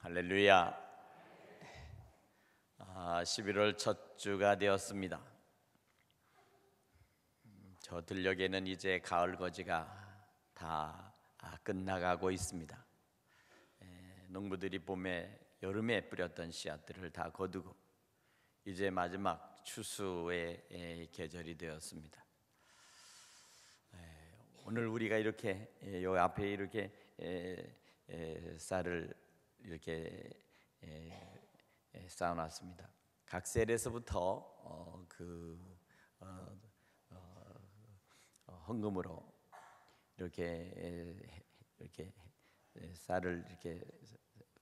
할렐루야. 11월 첫 주가 되었습니다. 저 들녘에는 이제 가을 거지가 다 끝나가고 있습니다. 농부들이 봄에 여름에 뿌렸던 씨앗들을 다 거두고 이제 마지막 추수의 계절이 되었습니다. 오늘 우리가 이렇게 요 앞에 이렇게 쌀을 이렇게 쌓아놨습니다. 각 셀에서부터 헌금으로 이렇게 쌀을 이렇게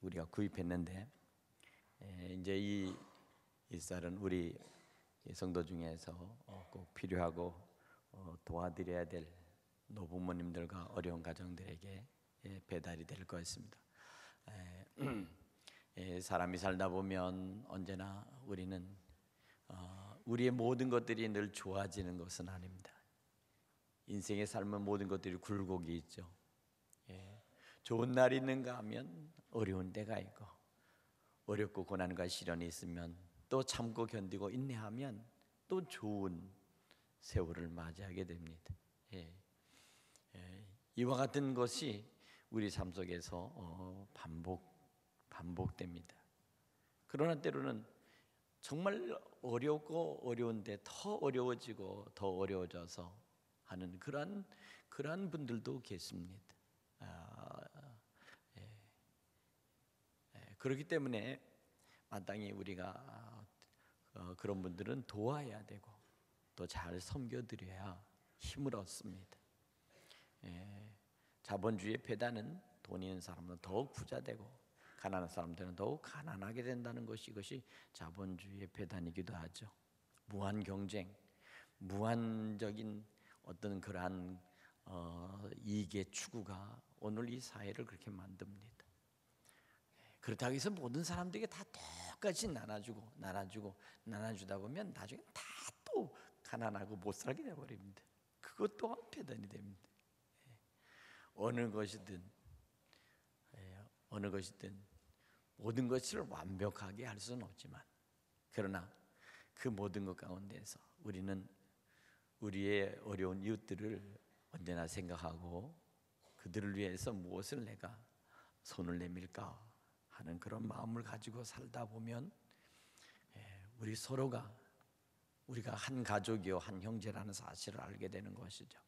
우리가 구입했는데, 이제 이 쌀은 우리 성도 중에서 꼭 필요하고 도와드려야 될 노부모님들과 어려운 가정들에게 배달이 될 것입니다. 사람이 살다 보면 언제나 우리는 우리의 모든 것들이 늘 좋아지는 것은 아닙니다. 인생의 삶은 모든 것들이 굴곡이 있죠. 좋은 날이 있는가 하면 어려운 때가 있고, 어렵고 고난과 시련이 있으면 또 참고 견디고 인내하면 또 좋은 세월을 맞이하게 됩니다. 이와 같은 것이 우리 삶 속에서 반복됩니다. 그러나 때로는 정말 어렵고 어려운데 더 어려워지고 더 어려워져서 하는 그러한 분들도 계십니다. 그렇기 때문에 마땅히 우리가 그런 분들은 도와야 되고 또 잘 섬겨드려야 힘을 얻습니다. 자본주의의 배단은 돈 있는 사람은 더욱 부자되고 가난한 사람들은 더욱 가난하게 된다는 것이, 이것이 자본주의의 배단이기도 하죠. 무한 경쟁, 무한적인 어떤 그러한 이익의 추구가 오늘 이 사회를 그렇게 만듭니다. 그렇다고 해서 모든 사람들에게 다 똑같이 나눠주다 보면 나중에 다 또 가난하고 못 살게 되어버립니다. 그것 또한 배단이 됩니다. 어느 것이든 모든 것을 완벽하게 할 수는 없지만, 그러나 그 모든 것 가운데서 우리는 우리의 어려운 이웃들을 언제나 생각하고 그들을 위해서 무엇을 내가 손을 내밀까 하는 그런 마음을 가지고 살다 보면 우리 서로가 우리가 한 가족이요 한 형제라는 사실을 알게 되는 것이죠.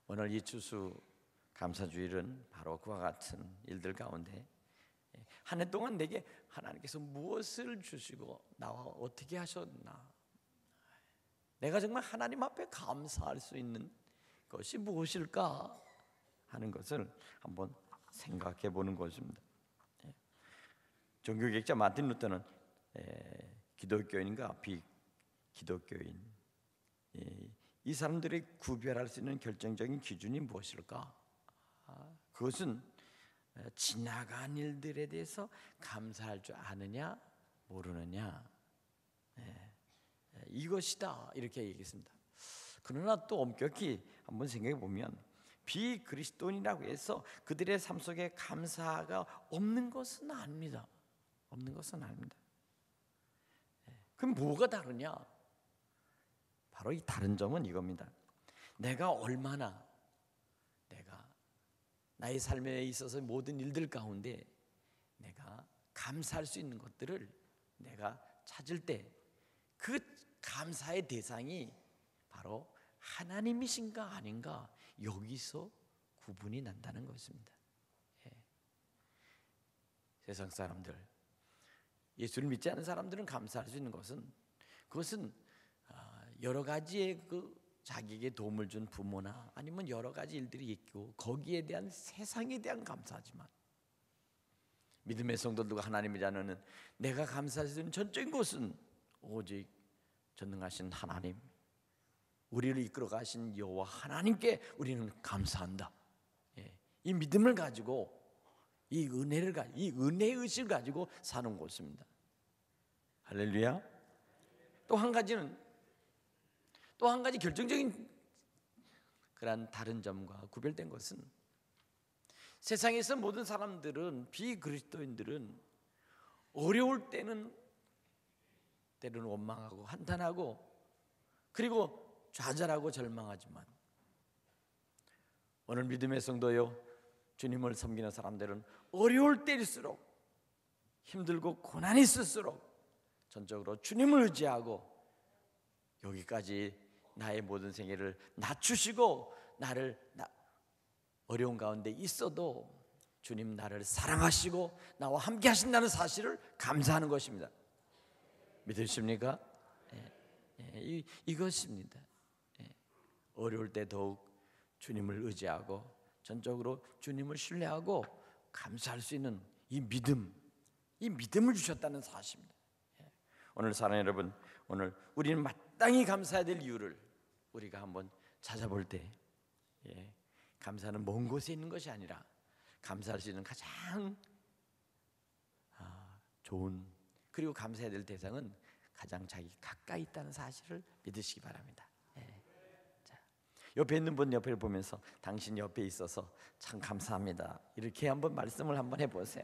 오늘 이 추수 감사주일은 바로 그와 같은 일들 가운데 한 해 동안 내게 하나님께서 무엇을 주시고 나와 어떻게 하셨나, 내가 정말 하나님 앞에 감사할 수 있는 것이 무엇일까 하는 것을 한번 생각해 보는 것입니다. 종교개혁자 마틴 루터는 기독교인과 비기독교인 이 사람들이 구별할 수 있는 결정적인 기준이 무엇일까? 그것은 지나간 일들에 대해서 감사할 줄 아느냐 모르느냐, 이것이다 이렇게 얘기했습니다. 그러나 또 엄격히 한번 생각해 보면 비그리스도인이라고 해서 그들의 삶 속에 감사가 없는 것은 아닙니다. 그럼 뭐가 다르냐? 바로 이 다른 점은 이겁니다. 내가 얼마나 나의 삶에 있어서 모든 일들 가운데 내가 감사할 수 있는 것들을 내가 찾을 때 그 감사의 대상이 바로 하나님이신가 아닌가, 여기서 구분이 난다는 것입니다. 세상 사람들, 예수를 믿지 않는 사람들은 감사할 수 있는 그것은 여러 가지의 자기에게 도움을 준 부모나 아니면 여러 가지 일들이 있고 거기에 대한 세상에 대한 감사하지만, 믿음의 성도들과 하나님의 자녀는 내가 감사할 수 있는 전적인 것은 오직 전능하신 하나님, 우리를 이끌어 가신 여호와 하나님께 우리는 감사한다. 이 믿음을 가지고 이 은혜의 의식을 가지고 사는 것입니다. 할렐루야. 또 한 가지 결정적인 그런 다른 점과 구별된 것은 세상에서 모든 사람들은, 비그리스도인들은 어려울 때는 때로는 원망하고 한탄하고 그리고 좌절하고 절망하지만, 오늘 믿음의 성도요, 주님을 섬기는 사람들은 어려울 때일수록, 힘들고 고난이 있을수록 전적으로 주님을 의지하고 여기까지 나의 모든 생애를 낮추시고 나를 어려운 가운데 있어도 주님 나를 사랑하시고 나와 함께 하신다는 사실을 감사하는 것입니다. 믿으십니까? 이것입니다. 어려울 때 더욱 주님을 의지하고 전적으로 주님을 신뢰하고 감사할 수 있는 이 믿음을 주셨다는 사실입니다. 오늘 사랑하는 여러분, 오늘 우리는 마땅히 감사해야 될 이유를 우리가 한번 찾아볼 때, 감사는 먼 곳에 있는 것이 아니라 감사할 수 있는 가장 좋은, 그리고 감사해야 될 대상은 가장 자기 가까이 있다는 사실을 믿으시기 바랍니다. 자, 옆에 있는 분 옆을 보면서 당신 옆에 있어서 참 감사합니다, 이렇게 한번 말씀을 한번 해보세요.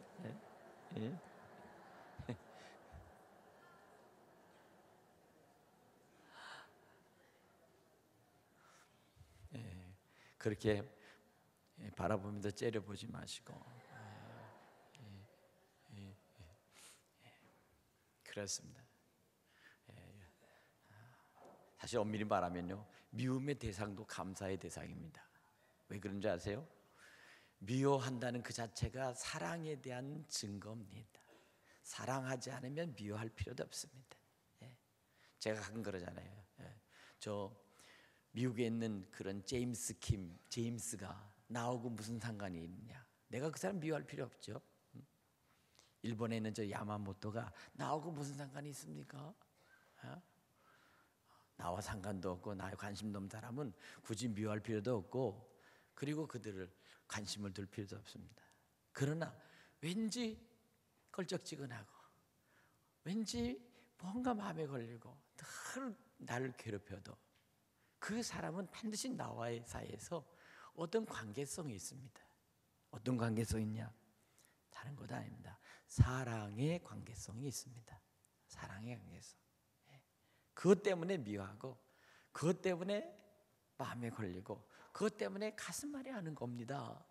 그렇게 바라보면서 째려보지 마시고, 그렇습니다. 사실 엄밀히 말하면요, 미움의 대상도 감사의 대상입니다. 왜 그런지 아세요? 미워한다는 그 자체가 사랑에 대한 증거입니다. 사랑하지 않으면 미워할 필요도 없습니다. 제가 가끔 그러잖아요. 저 미국에 있는 그런 제임스가 나하고 무슨 상관이 있느냐? 내가 그 사람 미워할 필요 없죠. 일본에 있는 저 야마모토가 나하고 무슨 상관이 있습니까? 나와 상관도 없고 나에 관심도 없는 사람은 굳이 미워할 필요도 없고, 그리고 그들을 관심을 둘 필요도 없습니다. 그러나 왠지 껄쩍지근하고 왠지 뭔가 마음에 걸리고 늘 나를 괴롭혀도 그 사람은 반드시 나와의 사이에서 어떤 관계성이 있습니다. 어떤 관계성이 있냐? 다른 것 아닙니다. 사랑의 관계성이 있습니다. 사랑의 관계성. 그것 때문에 미워하고, 그것 때문에 마음에 걸리고, 그것 때문에 가슴앓이 하는 겁니다.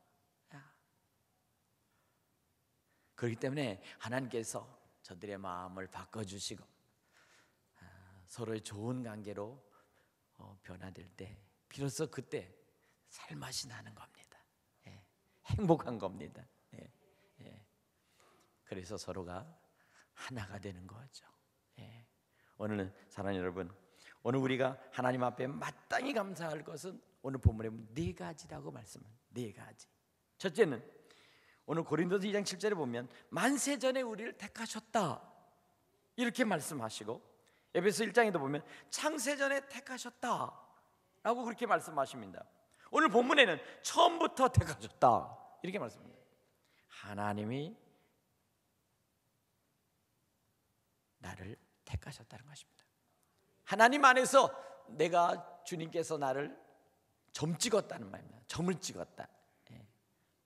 그렇기 때문에 하나님께서 저들의 마음을 바꿔주시고 서로의 좋은 관계로 변화될 때 비로소 그때 살맛이 나는 겁니다. 행복한 겁니다. 그래서 서로가 하나가 되는 거죠. 오늘은 사랑하는 여러분, 오늘 우리가 하나님 앞에 마땅히 감사할 것은 오늘 본문에 보면 네 가지라고 말씀합니다. 네 가지. 첫째는 오늘 고린도서 2장 7절에 보면 만세 전에 우리를 택하셨다 이렇게 말씀하시고, 에베소 1장에도 보면 창세 전에 택하셨다 라고 그렇게 말씀하십니다. 오늘 본문에는 처음부터 택하셨다 이렇게 말씀합니다. 하나님이 나를 택하셨다는 것입니다. 하나님 안에서 내가, 주님께서 나를 점 찍었다는 말입니다. 점을 찍었다.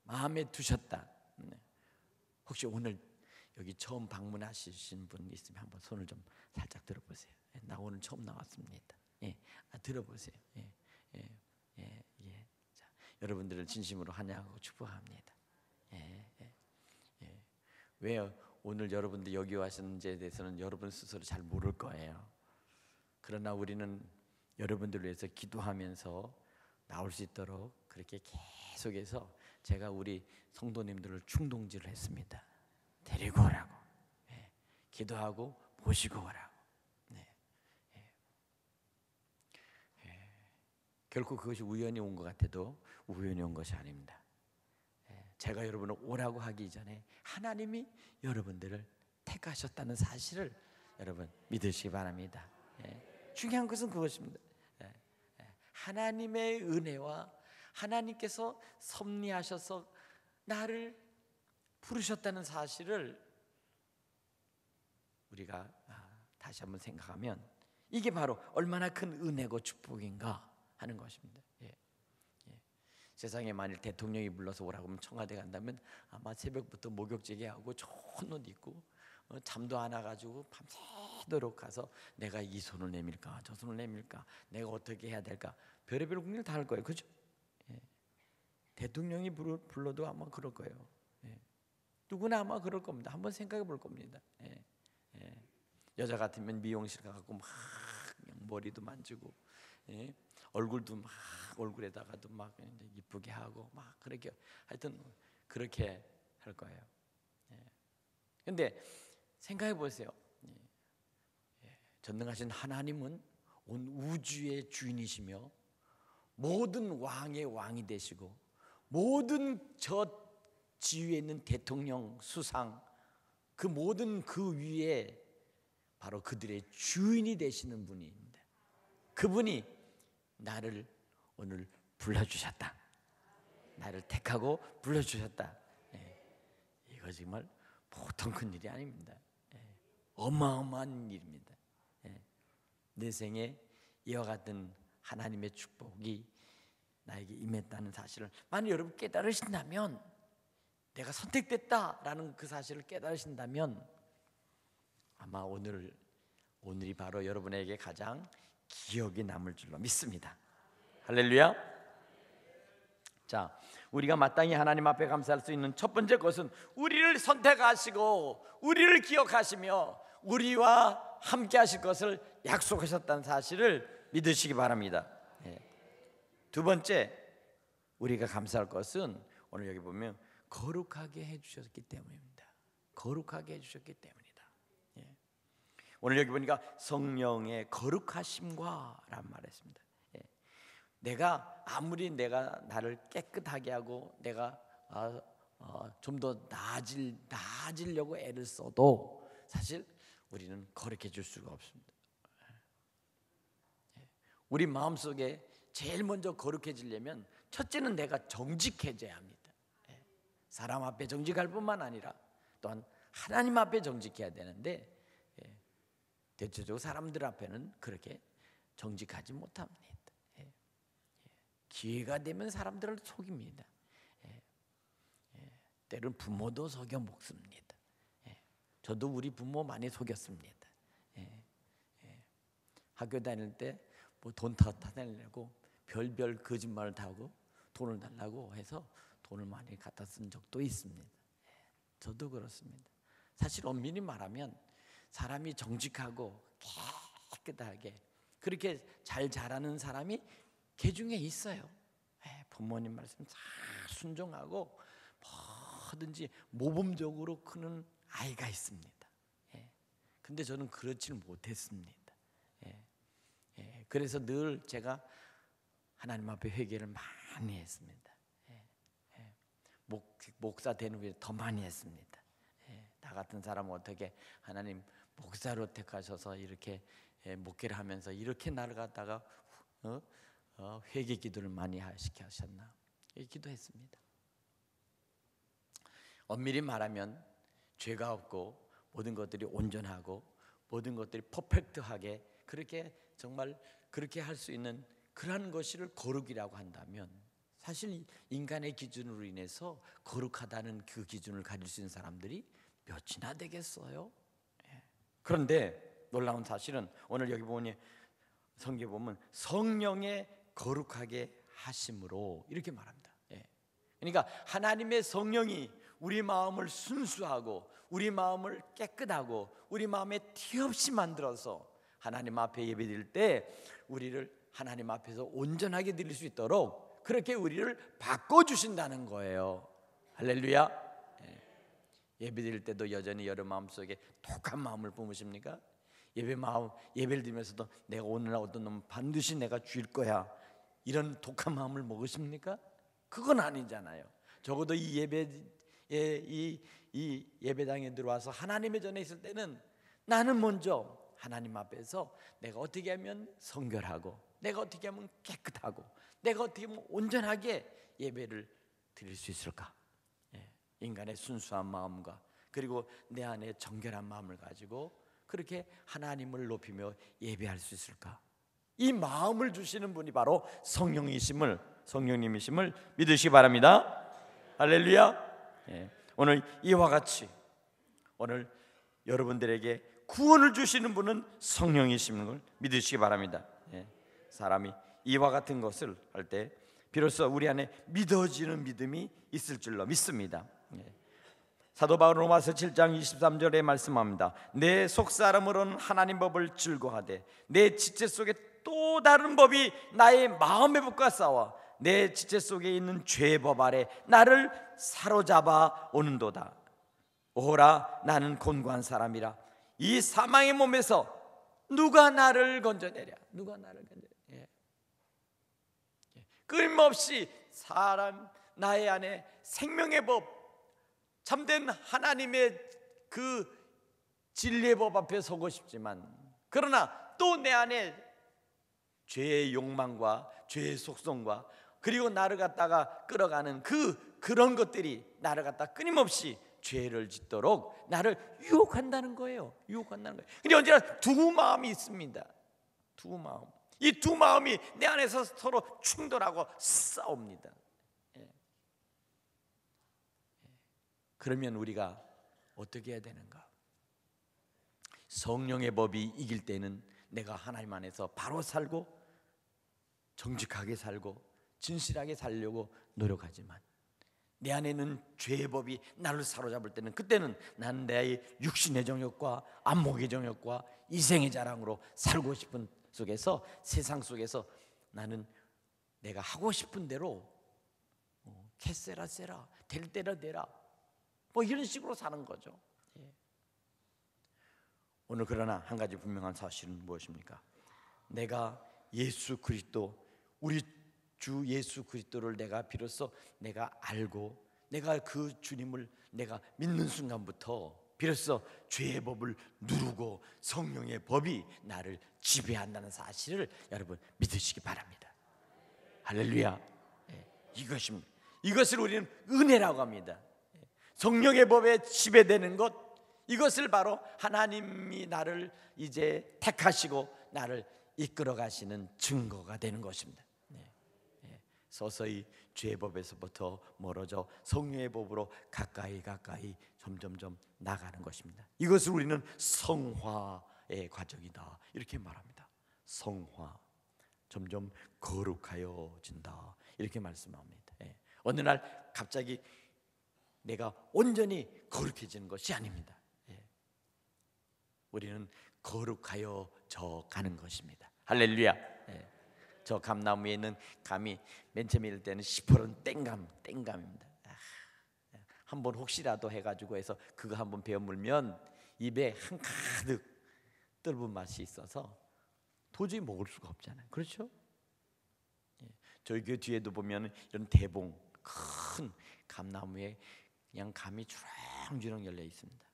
마음에 두셨다. 혹시 오늘 여기 처음 방문하신 분 있으면 한번 손을 좀 살짝 들어보세요. 나 오늘 처음 나왔습니다. 들어보세요. 자, 여러분들을 진심으로 환영하고 축복합니다. 왜요? 오늘 여러분들 여기 와셨는지에 대해서는 여러분 스스로 잘 모를 거예요. 그러나 우리는 여러분들을 위해서 기도하면서 나올 수 있도록 그렇게 계속해서 제가 우리 성도님들을 충동질을 했습니다. 데리고 오라고, 기도하고 모시고 오라고. 결코 그것이 우연히 온 것 같아도 우연히 온 것이 아닙니다. 제가 여러분을 오라고 하기 전에 하나님이 여러분들을 택하셨다는 사실을 여러분 믿으시기 바랍니다. 중요한 것은 그것입니다. 하나님의 은혜와 하나님께서 섭리하셔서 나를 부르셨다는 사실을 우리가 다시 한번 생각하면 이게 바로 얼마나 큰 은혜고 축복인가 하는 것입니다. 세상에 만일 대통령이 불러서 오라고 하면 청와대 간다면 아마 새벽부터 목욕제게 하고 좋은 옷 입고 잠도 안 와가지고 밤새도록 가서 내가 이 손을 내밀까 저 손을 내밀까 내가 어떻게 해야 될까 별의별 고민을 다 할 거예요. 그죠? 예. 대통령이 불러도 아마 그럴 거예요. 예. 누구나 아마 그럴 겁니다. 한번 생각해 볼 겁니다. 예. 예. 여자 같으면 미용실 가고 막 머리도 만지고 예. 얼굴도 막 얼굴에다가도 막 이쁘게 하고 막 그렇게 하여튼 그렇게 할 거예요. 그런데 생각해 보세요. 전능하신 하나님은 온 우주의 주인이시며 모든 왕의 왕이 되시고 모든 저 지위에 있는 대통령, 수상 그 모든 그 위에 바로 그들의 주인이 되시는 분입니다. 그분이 나를 오늘 불러주셨다. 나를 택하고 불러주셨다. 이거 정말 보통 큰 일이 아닙니다. 어마어마한 일입니다. 내 생에 이와 같은 하나님의 축복이 나에게 임했다는 사실을 만약 여러분 깨달으신다면, 내가 선택됐다라는 그 사실을 깨달으신다면 아마 오늘이 바로 여러분에게 가장 기억이 남을 줄로 믿습니다. 할렐루야. 자, 우리가 마땅히 하나님 앞에 감사할 수 있는 첫 번째 것은 우리를 선택하시고 우리를 기억하시며 우리와 함께 하실 것을 약속하셨다는 사실을 믿으시기 바랍니다. 두 번째 우리가 감사할 것은 오늘 여기 보면 거룩하게 해주셨기 때문입니다. 거룩하게 해주셨기 때문이다. 오늘 여기 보니까 성령의 거룩하심과 라는 말을 했습니다. 내가 아무리 내가 나를 깨끗하게 하고 내가 좀 더 나아지려고 애를 써도 사실 우리는 거룩해질 수가 없습니다. 우리 마음속에 제일 먼저 거룩해지려면 첫째는 내가 정직해져야 합니다. 사람 앞에 정직할 뿐만 아니라 또한 하나님 앞에 정직해야 되는데 대체적으로 사람들 앞에는 그렇게 정직하지 못합니다. 기회가 되면 사람들을 속입니다. 때로는 부모도 속여 먹습니다. 저도 우리 부모 많이 속였습니다. 학교 다닐 때 뭐 돈 타내려고 별별 거짓말을 다 하고 돈을 달라고 해서 돈을 많이 갖다 쓴 적도 있습니다. 저도 그렇습니다. 사실 엄밀히 말하면 사람이 정직하고 깨끗하게 그렇게 잘 자라는 사람이 개 중에 있어요. 부모님 말씀 잘 순종하고 뭐든지 모범적으로 크는 아이가 있습니다. 근데 저는 그렇지는 못했습니다. 그래서 늘 제가 하나님 앞에 회개를 많이 했습니다. 목사 되는 후에 더 많이 했습니다. 나 같은 사람은 어떻게 하나님 목사로 택하셔서 이렇게 목회를 하면서 이렇게 나를 갖다가 회개 기도를 많이 시켜 하셨나 기도했습니다. 엄밀히 말하면 죄가 없고 모든 것들이 온전하고 모든 것들이 퍼펙트하게 그렇게 정말 그렇게 할 수 있는 그러한 것을 거룩이라고 한다면 사실 인간의 기준으로 인해서 거룩하다는 그 기준을 가질 수 있는 사람들이 몇이나 되겠어요? 그런데 놀라운 사실은 오늘 여기 보니 성경에 보면 성령의 거룩하게 하심으로 이렇게 말합니다. 그러니까 하나님의 성령이 우리 마음을 순수하고 우리 마음을 깨끗하고 우리 마음에 티 없이 만들어서 하나님 앞에 예배드릴 때 우리를 하나님 앞에서 온전하게 드릴 수 있도록 그렇게 우리를 바꿔주신다는 거예요. 할렐루야. 예배드릴 때도 여전히 여러분 마음속에 독한 마음을 품으십니까? 예배를 드리면서도 내가 오늘 어떤 놈 반드시 내가 죽일 거야 이런 독한 마음을 먹으십니까? 그건 아니잖아요. 적어도 이 예배당에 들어와서 하나님의 전에 있을 때는 나는 먼저 하나님 앞에서 내가 어떻게 하면 성결하고 내가 어떻게 하면 깨끗하고 내가 어떻게 하면 온전하게 예배를 드릴 수 있을까? 인간의 순수한 마음과 그리고 내 안에 정결한 마음을 가지고 그렇게 하나님을 높이며 예배할 수 있을까? 이 마음을 주시는 분이 바로 성령님이심을 믿으시기 바랍니다. 할렐루야. 오늘 이와 같이 오늘 여러분들에게 구원을 주시는 분은 성령이심을 걸 믿으시기 바랍니다. 사람이 이와 같은 것을 할 때 비로소 우리 안에 믿어지는 믿음이 있을 줄로 믿습니다. 사도 바울은 로마서 7장 23절에 말씀합니다. 내 속사람으로는 하나님 법을 즐거워하되 내 지체 속에 또 다른 법이 나의 마음의 법과 싸워 내 지체 속에 있는 죄의 법 아래 나를 사로잡아 오는도다. 오라 나는 곤고한 사람이라 이 사망의 몸에서 누가 나를 건져내랴. 누가 나를 건져내랴. 끊임없이 사람 나의 안에 생명의 법, 참된 하나님의 그 진리의 법 앞에 서고 싶지만 그러나 또 내 안에 죄의 욕망과 죄의 속성과 그리고 나를 갖다가 끌어가는 그런 것들이 나를 갖다 끊임없이 죄를 짓도록 나를 유혹한다는 거예요. 유혹한다는 거예요. 근데 언제나 두 마음이 있습니다. 두 마음. 이 두 마음이 내 안에서 서로 충돌하고 싸웁니다. 그러면 우리가 어떻게 해야 되는가? 성령의 법이 이길 때는 내가 하나님 안에서 바로 살고 정직하게 살고 진실하게 살려고 노력하지만 내 안에는 죄의 법이 나를 사로잡을 때는 그때는 난 내 육신의 정욕과 안목의 정욕과 이생의 자랑으로 살고 싶은 속에서 세상 속에서 나는 내가 하고 싶은 대로 캐세라 세라 될 때라 되라 뭐 이런 식으로 사는 거죠. 오늘 그러나 한 가지 분명한 사실은 무엇입니까? 내가 예수 그리스도 우리 주 예수 그리스도를 내가 비로소 내가 알고 내가 그 주님을 내가 믿는 순간부터 비로소 죄의 법을 누르고 성령의 법이 나를 지배한다는 사실을 여러분 믿으시기 바랍니다. 할렐루야. 이것입니다. 이것을 우리는 은혜라고 합니다. 성령의 법에 지배되는 것, 이것을 바로 하나님이 나를 이제 택하시고 나를 이끌어 가시는 증거가 되는 것입니다. 서서히 죄의 법에서부터 멀어져 성령의 법으로 가까이 점점점 나가는 것입니다. 이것을 우리는 성화의 과정이다 이렇게 말합니다. 성화, 점점 거룩하여진다 이렇게 말씀합니다. 어느 날 갑자기 내가 온전히 거룩해지는 것이 아닙니다. 우리는 거룩하여져 가는 것입니다. 할렐루야. 저 감나무에 있는 감이 맨 처음에 이럴 때는 시퍼런 땡감입니다. 한번 혹시라도 해가지고 해서 그거 한번 베어 물면 입에 한가득 뜰분 맛이 있어서 도저히 먹을 수가 없잖아요. 그렇죠? 저희 그 뒤에도 보면 이런 대봉 큰 감나무에 그냥 감이 주렁주렁 열려 있습니다.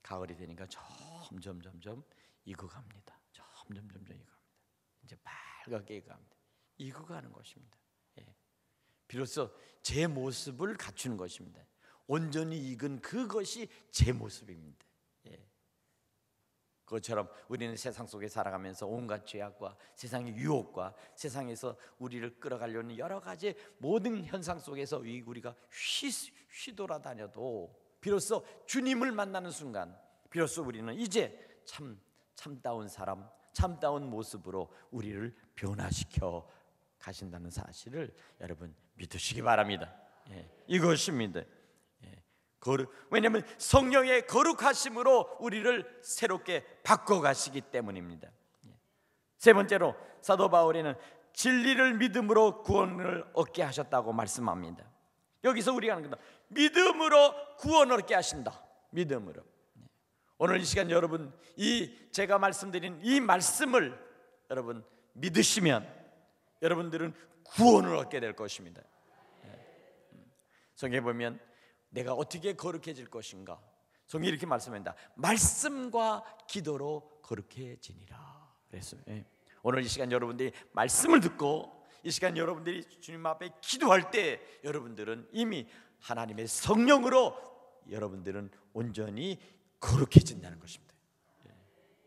가을이 되니까 점점 익어갑니다. 점점 익어갑니다. 이제 빨갛게 익어갑니다. 익어가는 것입니다. 비로소 제 모습을 갖추는 것입니다. 온전히 익은 그것이 제 모습입니다. 그것처럼 우리는 세상 속에 살아가면서 온갖 죄악과 세상의 유혹과 세상에서 우리를 끌어가려는 여러 가지 모든 현상 속에서 우리가 휘돌아다녀도 비로소 주님을 만나는 순간 비로소 우리는 이제 참다운 사람, 참다운 모습으로 우리를 변화시켜 가신다는 사실을 여러분 믿으시기 바랍니다. 이것입니다. 왜냐하면 성령의 거룩하심으로 우리를 새롭게 바꿔가시기 때문입니다. 세 번째로 사도 바울에는 진리를 믿음으로 구원을 얻게 하셨다고 말씀합니다. 여기서 우리가 하는 겁니다. 믿음으로 구원을 얻게 하신다. 믿음으로. 오늘 이 시간 여러분 제가 말씀드린 이 말씀을 여러분 믿으시면 여러분들은 구원을 얻게 될 것입니다. 성경에 보면 내가 어떻게 거룩해질 것인가? 성경이 이렇게 말씀합니다. 말씀과 기도로 거룩해지니라 그랬어요. 오늘 이 시간 여러분들이 말씀을 듣고 이 시간 여러분들이 주님 앞에 기도할 때 여러분들은 이미 하나님의 성령으로 여러분들은 온전히 거룩해진다는 것입니다.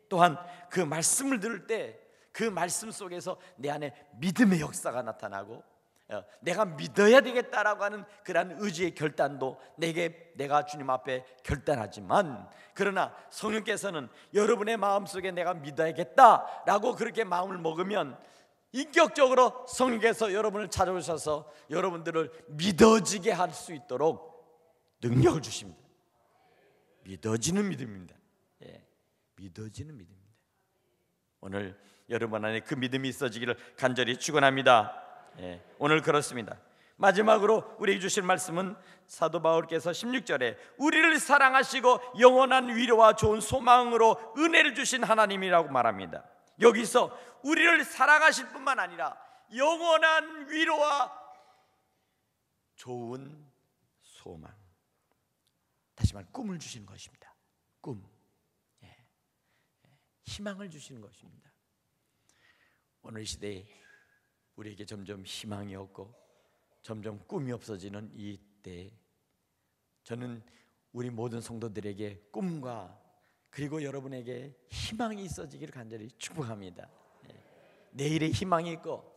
또한 그 말씀을 들을 때 그 말씀 속에서 내 안에 믿음의 역사가 나타나고 내가 믿어야 되겠다라고 하는 그러한 의지의 결단도 내가 주님 앞에 결단하지만, 그러나 성령께서는 여러분의 마음속에 내가 믿어야겠다라고 그렇게 마음을 먹으면 인격적으로 성령께서 여러분을 찾아오셔서 여러분들을 믿어지게 할 수 있도록 능력을 주십니다. 믿어지는 믿음입니다. 믿어지는 믿음입니다. 오늘 여러분 안에 그 믿음이 있어지기를 간절히 축원합니다. 오늘 그렇습니다. 마지막으로 우리에게 주실 말씀은 사도 바울께서 16절에 우리를 사랑하시고 영원한 위로와 좋은 소망으로 은혜를 주신 하나님이라고 말합니다. 여기서 우리를 사랑하실 뿐만 아니라 영원한 위로와 좋은 소망, 다시 말해 꿈을 주시는 것입니다. 꿈, 희망을 주시는 것입니다. 오늘 시대에 우리에게 점점 희망이 없고 점점 꿈이 없어지는 이 때에 저는 우리 모든 성도들에게 꿈과 그리고 여러분에게 희망이 있어지기를 간절히 축복합니다. 내일의 희망이 있고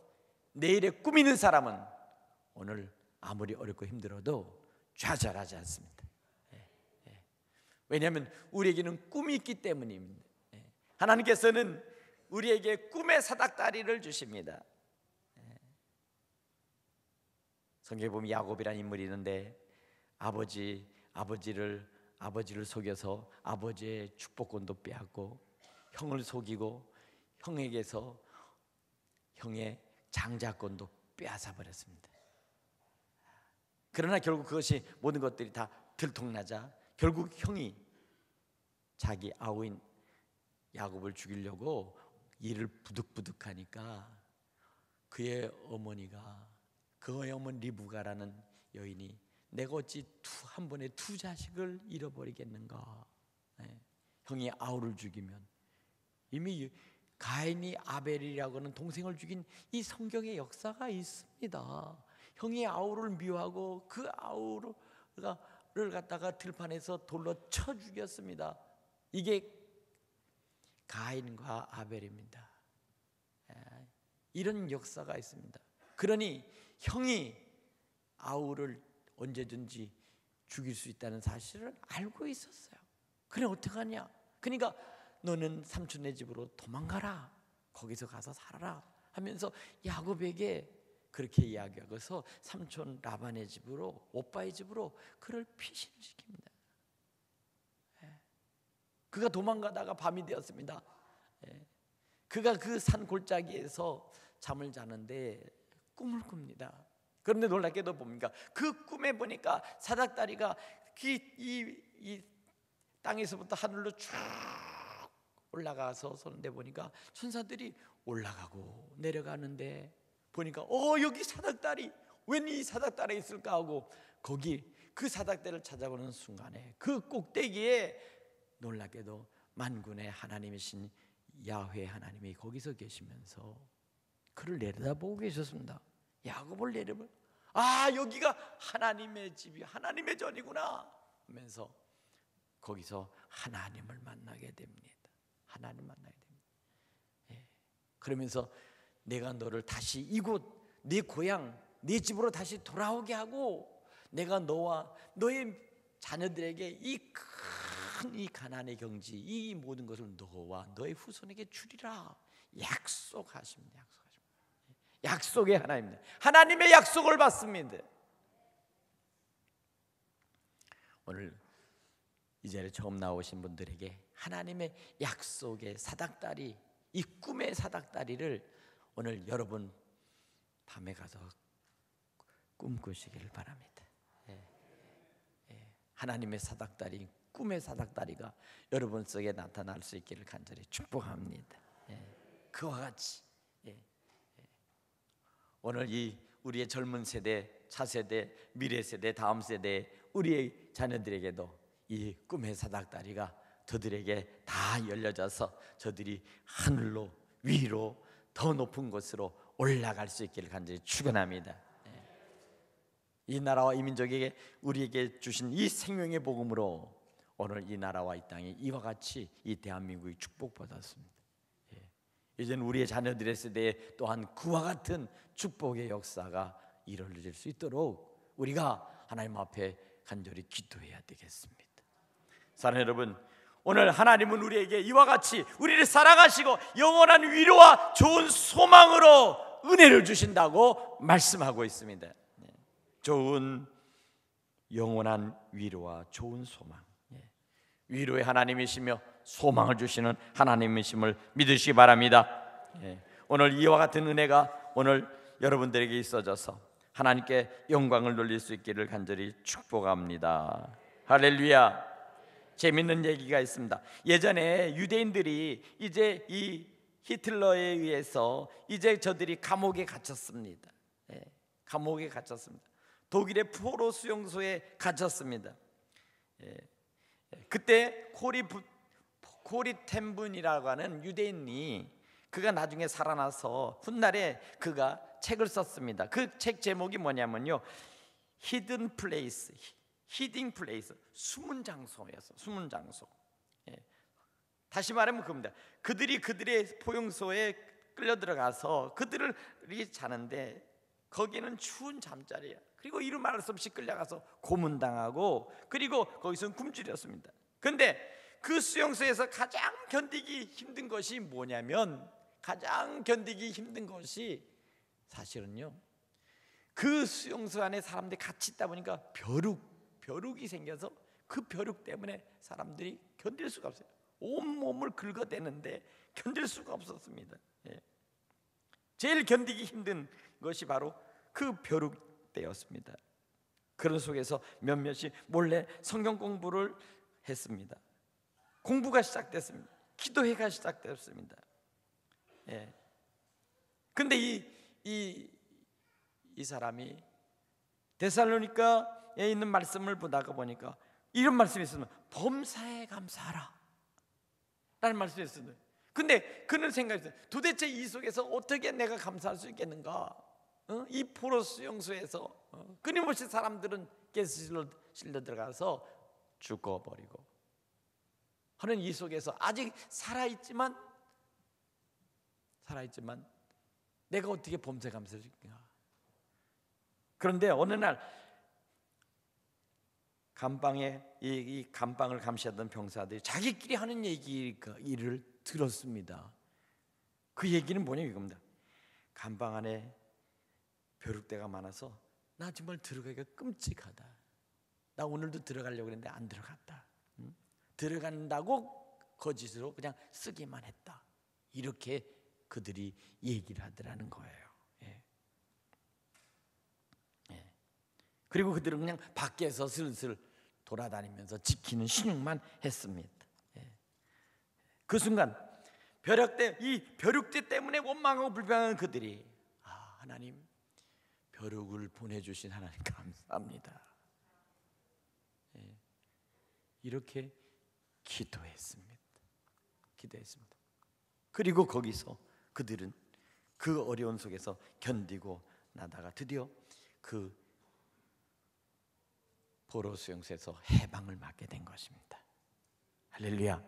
내일의 꿈이 있는 사람은 오늘 아무리 어렵고 힘들어도 좌절하지 않습니다. 왜냐하면 우리에게는 꿈이 있기 때문입니다. 하나님께서는 우리에게 꿈의 사닥다리를 주십니다. 성경에 보면 야곱이라는 인물이 있는데 아버지를 속여서 아버지의 축복권도 빼앗고 형을 속이고 형에게서 형의 장자권도 빼앗아 버렸습니다. 그러나 결국 그것이 모든 것들이 다 들통나자 결국 형이 자기 아우인 야곱을 죽이려고 이를 부득부득하니까 그의 어머니 리브가라는 여인이 내가 어찌 한 번에 두 자식을 잃어버리겠는가. 형이 아우를 죽이면 이미 가인이 아벨이라고 하는 동생을 죽인 이 성경의 역사가 있습니다. 형이 아우를 미워하고 그 아우를 갖다가 들판에서 돌로 쳐 죽였습니다. 이게 가인과 아벨입니다. 이런 역사가 있습니다. 그러니 형이 아우를 언제든지 죽일 수 있다는 사실을 알고 있었어요. 그래 어떡하냐? 그러니까 너는 삼촌네 집으로 도망가라, 거기서 가서 살아라 하면서 야곱에게 그렇게 이야기하고서 삼촌 라반의 집으로, 오빠의 집으로 그를 피신시킵니다. 그가 도망가다가 밤이 되었습니다. 그가 그 산 골짜기에서 잠을 자는데 꿈을 꿉니다. 그런데 놀랍게도 봅니까? 그 꿈에 보니까 사닥다리가 이 땅에서부터 하늘로 쭉 올라가서 서는데 보니까 천사들이 올라가고 내려가는데 보니까 여기 사닥다리, 웬 이 사닥다리에 있을까 하고 거기 그 사닥다리를 찾아보는 순간에 그 꼭대기에 놀랍게도 만군의 하나님이신 야훼 하나님이 거기서 계시면서 그를 내려다보고 계셨습니다. 야곱을 내려보고 여기가 하나님의 집이 하나님의 전이구나 하면서 거기서 하나님을 만나게 됩니다. 하나님 만나게 됩니다. 그러면서 내가 너를 다시 이곳 네 고향 네 집으로 다시 돌아오게 하고 내가 너와 너의 자녀들에게 이 가나안의 경지 이 모든 것을 너와 너의 후손에게 주리라 약속하십니다. 약속의 하나님입니다. 하나님의 약속을 받습니다. 오늘 이 자리에 처음 나오신 분들에게 하나님의 약속의 사닥다리, 이 꿈의 사닥다리를 오늘 여러분 밤에 가서 꿈꾸시기를 바랍니다. 하나님의 사닥다리, 꿈의 사닥다리가 여러분 속에 나타날 수 있기를 간절히 축복합니다. 그와 같이 오늘 이 우리의 젊은 세대, 차세대, 미래 세대, 다음 세대 우리의 자녀들에게도 이 꿈의 사닥다리가 저들에게 다 열려져서 저들이 하늘로 위로 더 높은 곳으로 올라갈 수 있기를 간절히 축원합니다. 이 나라와 이 민족에게 우리에게 주신 이 생명의 복음으로 오늘 이 나라와 이 땅이 이와 같이 이 대한민국이 축복받았습니다. 이제는 우리의 자녀들의 세대에 또한 그와 같은 축복의 역사가 이루어질 수 있도록 우리가 하나님 앞에 간절히 기도해야 되겠습니다. 사랑하는 여러분, 오늘 하나님은 우리에게 이와 같이 우리를 사랑하시고 영원한 위로와 좋은 소망으로 은혜를 주신다고 말씀하고 있습니다. 좋은 영원한 위로와 좋은 소망, 위로의 하나님이시며 소망을 주시는 하나님이심을 믿으시기 바랍니다. 오늘 이와 같은 은혜가 오늘 여러분들에게 있어져서 하나님께 영광을 돌릴 수 있기를 간절히 축복합니다. 할렐루야. 재밌는 얘기가 있습니다. 예전에 유대인들이 이제 이 히틀러에 의해서 이제 저들이 감옥에 gat혔습니다. 감옥에 갇혔습니다. 독일의 포로 수용소에 갇혔습니다. 그때 코리템분이라고 하는 유대인이 그가 나중에 살아나서 훗날에 그가 책을 썼습니다. 그 책 제목이 뭐냐면요, 히든 플레이스, 히딩 플레이스, 숨은 장소였어. 숨은 장소. 다시 말하면 그겁니다. 그들이 그들의 포용소에 끌려 들어가서 그들이 자는데 거기는 추운 잠자리야. 그리고 이루 말할 수 없이 끌려가서 고문당하고 그리고 거기서는 굶주렸습니다. 그런데 그 수용소에서 가장 견디기 힘든 것이 뭐냐면, 가장 견디기 힘든 것이 사실은요, 그 수용소 안에 사람들이 같이 있다 보니까 벼룩이 생겨서 그 벼룩 때문에 사람들이 견딜 수가 없어요. 온몸을 긁어대는데 견딜 수가 없었습니다. 제일 견디기 힘든 것이 바로 그 벼룩대였습니다. 그런 속에서 몇몇이 몰래 성경 공부를 했습니다. 공부가 시작됐습니다. 기도회가 시작됐습니다. 그런데 이 사람이 데살로니가에 있는 말씀을 보다가 보니까 이런 말씀이 있습니다. 범사에 감사하라 라는 말씀이 있습니다. 근데 그는 생각했어요. 도대체 이 속에서 어떻게 내가 감사할 수 있겠는가? 이 포로 수용소에서 끊임없이 사람들은 가스실로 실려 들어가서 죽어버리고 하는 이 속에서 아직 살아있지만 내가 어떻게 범사에 감사할 수 있겠는가? 그런데 어느 날 감방에 이 감방을 감시하던 병사들이 자기끼리 하는 얘기를 들었습니다. 그 얘기는 뭐냐 이겁니다. 감방 안에 벼룩대가 많아서 나 정말 들어가기가 끔찍하다. 나 오늘도 들어가려고 했는데 안 들어갔다. 들어간다고 거짓으로 그냥 쓰기만 했다. 이렇게 그들이 얘기를 하더라는 거예요. 그리고 그들은 그냥 밖에서 슬슬 돌아다니면서 지키는 신용만 했습니다. 그 순간 이 벼룩대 때문에 원망하고 불평하는 그들이 하나님, 벼룩을 보내주신 하나님 감사합니다. 이렇게 기도했습니다. 그리고 거기서 그들은 그 어려운 속에서 견디고 나다가 드디어 그 포로 수용소에서 해방을 맞게 된 것입니다. 할렐루야.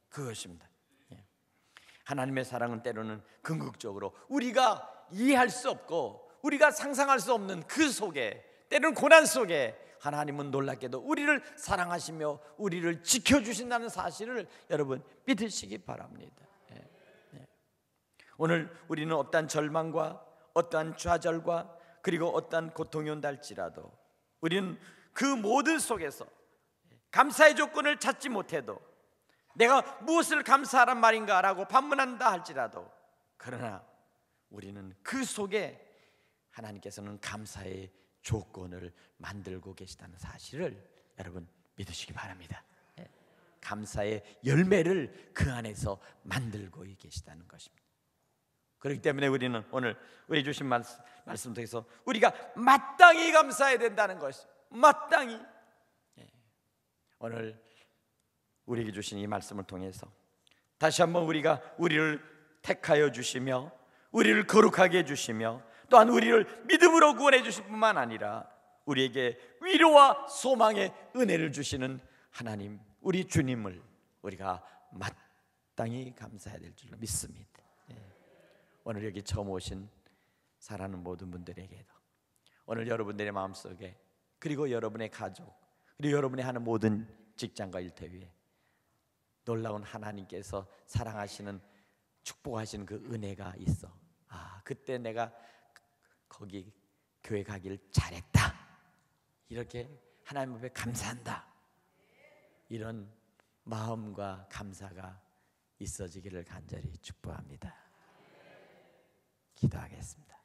그것입니다. 하나님의 사랑은 때로는 궁극적으로 우리가 이해할 수 없고 우리가 상상할 수 없는 그 속에, 때로는 고난 속에 하나님은 놀랍게도 우리를 사랑하시며 우리를 지켜주신다는 사실을 여러분 믿으시기 바랍니다. 오늘 우리는 어떠한 절망과 어떠한 좌절과 그리고 어떠한 고통이 온다 할지라도 우리는 그 모든 속에서 감사의 조건을 찾지 못해도 내가 무엇을 감사하란 말인가 라고 반문한다 할지라도, 그러나 우리는 그 속에 하나님께서는 감사의 조건을 만들고 계시다는 사실을 여러분 믿으시기 바랍니다. 감사의 열매를 그 안에서 만들고 계시다는 것입니다. 그렇기 때문에 우리는 오늘 우리 주신 말씀 통해서 우리가 마땅히 감사해야 된다는 것입니다. 마땅히. 오늘 우리에게 주신 이 말씀을 통해서 다시 한번 우리를 택하여 주시며 우리를 거룩하게 해주시며 또한 우리를 믿음으로 구원해 주실 뿐만 아니라 우리에게 위로와 소망의 은혜를 주시는 하나님, 우리 주님을 우리가 마땅히 감사해야 될 줄로 믿습니다. 오늘 여기 처음 오신 사랑하는 모든 분들에게도 오늘 여러분들의 마음속에, 그리고 여러분의 가족, 그리고 여러분이 하는 모든 직장과 일터 위에 놀라운 하나님께서 사랑하시는, 축복하시는 그 은혜가 있어. 그때 내가 거기 교회 가기를 잘했다, 이렇게 하나님 앞에 감사한다, 이런 마음과 감사가 있어지기를 간절히 축복합니다. 기도하겠습니다.